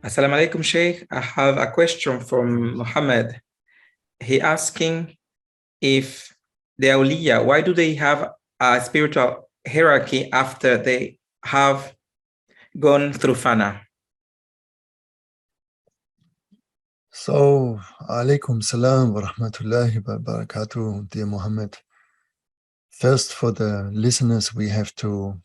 Assalamu alaikum, Sheikh. I have a question from Muhammad. He asking if the Awliya, why do they have a spiritual hierarchy after they have gone through Fana? So, alaikum salam wa rahmatullahi wa barakatuh, dear Muhammad. First, for the listeners, we have to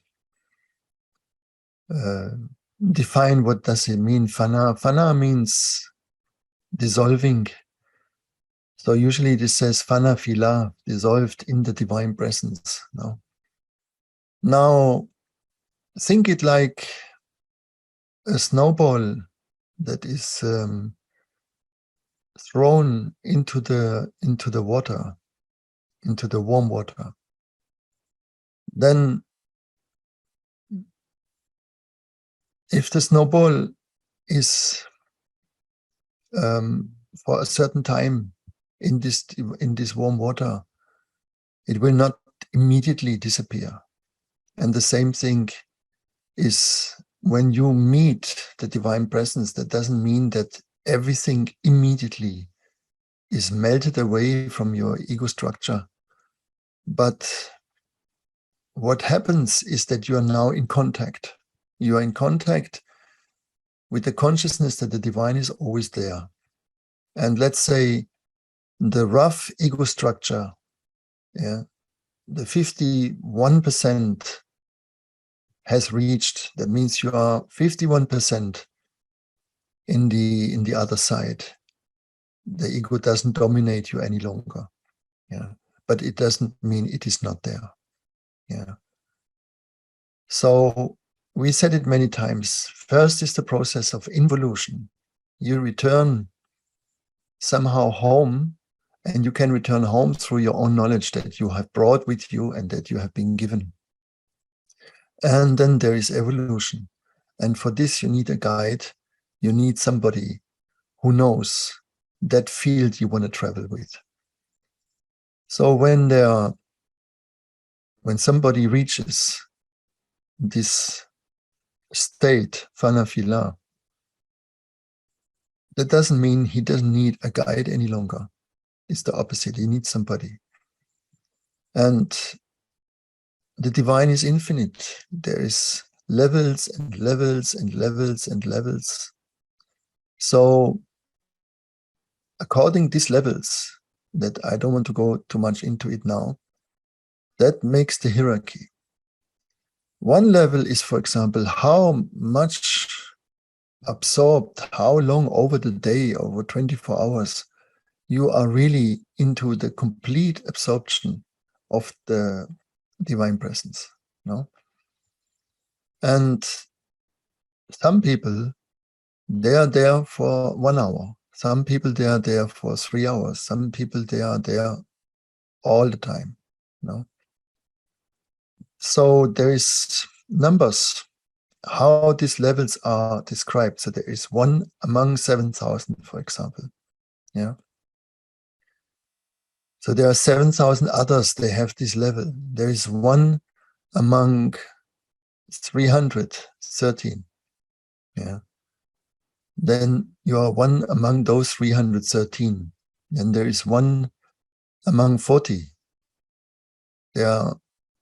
define what does it mean, Fana. Fana means dissolving. So usually this says Fana fila, dissolved in the divine presence. No? Now, think it like a snowball that is thrown into the water, into the warm water. Then if the snowball is for a certain time in this warm water, it will not immediately disappear. And the same thing is when you meet the divine presence. That doesn't mean that everything immediately is melted away from your ego structure. But what happens is that you are now in contact. You are in contact with the consciousness that the divine is always there. And let's say the rough ego structure, the 51% has reached. That means you are 51% in the other side. The ego doesn't dominate you any longer. But it doesn't mean it is not there. So we said it many times. First is the process of involution. You return somehow home, and you can return home through your own knowledge that you have brought with you and that you have been given. And then there is evolution. And for this, you need a guide. You need somebody who knows that field you want to travel with. So when somebody reaches this state, Fana Fila, that doesn't mean he doesn't need a guide any longer. It's the opposite. He needs somebody. And the divine is infinite. There is levels and levels and levels and levels. So according to these levels, that I don't want to go too much into it now, that makes the hierarchy. One level is, for example, how much absorbed, how long over the day, over 24 hours, you are really into the complete absorption of the divine presence. No? And some people, they are there for 1 hour. Some people, they are there for 3 hours. Some people, they are there all the time. No? So there is numbers how these levels are described. So there is one among 7,000, for example. So there are 7,000 others, they have this level. There is one among 313. Then you are one among those 313. Then there is one among 40.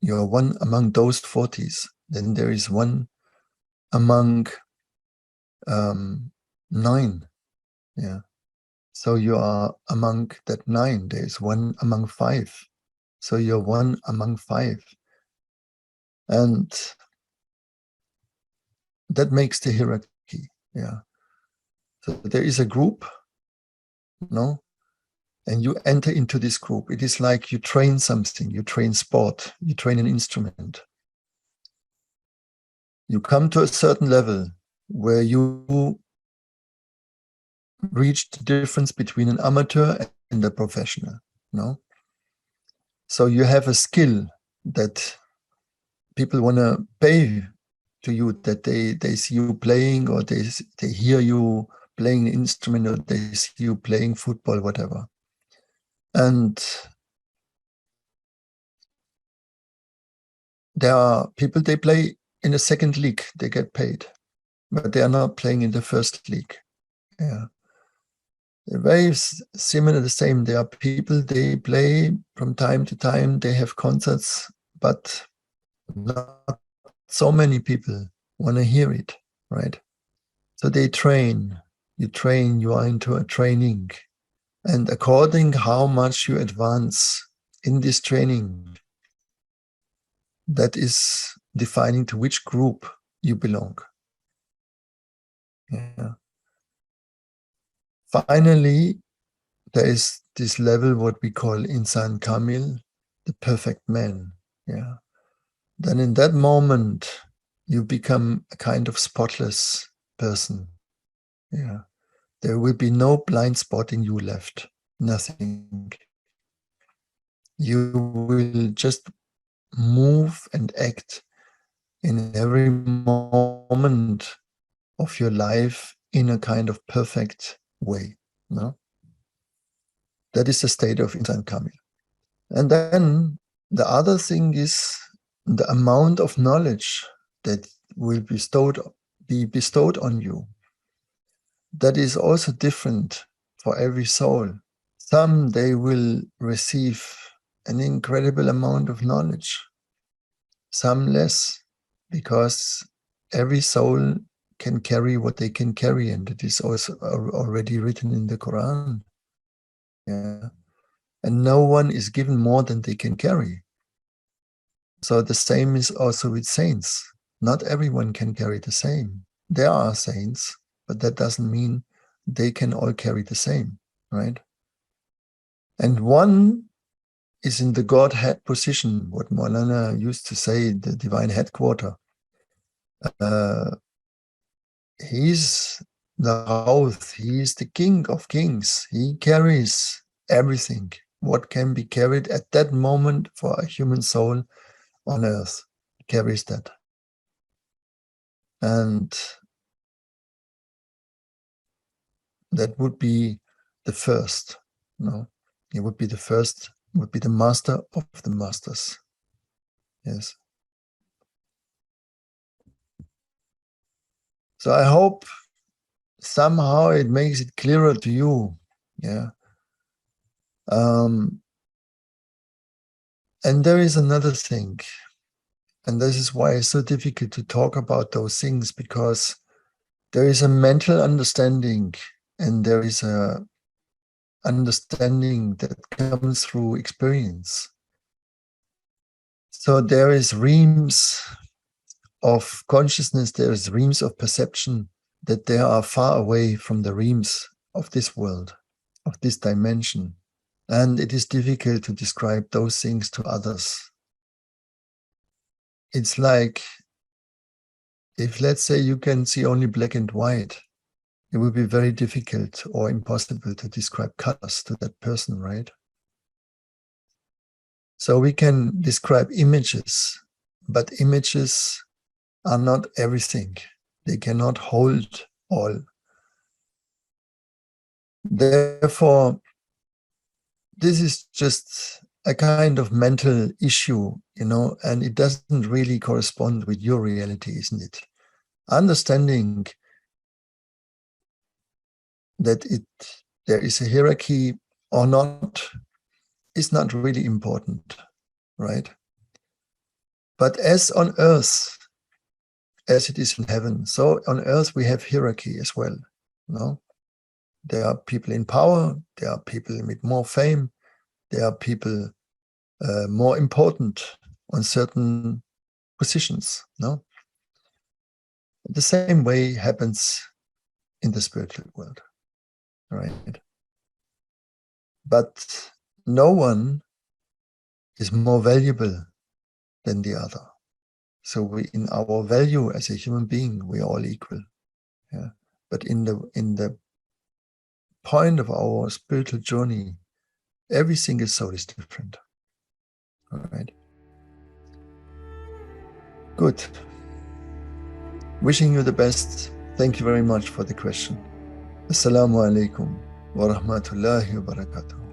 You are one among those 40s. Then there is one among 9. So you are among that 9. There is one among 5. So you're one among 5. And that makes the hierarchy. So there is a group, no? And you enter into this group. It is like you train something, you train sport, you train an instrument. You come to a certain level where you reach the difference between an amateur and a professional, no? So you have a skill that people want to pay to you, that they see you playing, or they hear you playing an instrument, or they see you playing football, whatever. And there are people, they play in a second league, they get paid. but they are not playing in the first league. Yeah. They're very similar, the same. There are people, they play from time to time, they have concerts, but not so many people want to hear it, right? So they train, you are into a training. And according how much you advance in this training, that is defining to which group you belong. Yeah. Finally, there is this level, what we call Insan Kamil, the perfect man. Yeah. Then in that moment, you become a kind of spotless person. Yeah. There will be no blind spot in you left. Nothing. You will just move and act in every moment of your life in a kind of perfect way. No? That is the state of Insan Kamil. And then the other thing is the amount of knowledge that will be bestowed on you. That is also different for every soul. Some, they will receive an incredible amount of knowledge, some less, because every soul can carry what they can carry, and it is also already written in the Quran. Yeah. And no one is given more than they can carry. So the same is also with saints. Not everyone can carry the same. There are saints, but that doesn't mean they can all carry the same, right? And one is in the Godhead position, what Maulana used to say, the divine headquarter. He's the house, he is the king of kings. He carries everything, what can be carried at that moment for a human soul on earth. He carries that. And that would be the first, no? He would be the first, would be the master of the masters. Yes. So I hope somehow it makes it clearer to you. Yeah. And there is another thing, and this is why it's so difficult to talk about those things, because there is a mental understanding and there is a understanding that comes through experience. So there is realms of consciousness, there is realms of perception that they are far away from the realms of this world, of this dimension. And it is difficult to describe those things to others. It's like, if let's say you can see only black and white, it will be very difficult or impossible to describe colors to that person, right? So we can describe images, but images are not everything. They cannot hold all. Therefore, this is just a kind of mental issue, and it doesn't really correspond with your reality, isn't it? Understanding that there is a hierarchy or not is not really important, right? But as on earth, as it is in heaven, so on earth we have hierarchy as well. No? There are people in power, there are people with more fame, there are people more important on certain positions. No? The same way happens in the spiritual world, right? But no one is more valuable than the other. So in our value as a human being, we are all equal. Yeah. But in the point of our spiritual journey, every single soul is different. All right. Good. Wishing you the best. Thank you very much for the question. Assalamu alaikum wa rahmatullahi wa barakatuh.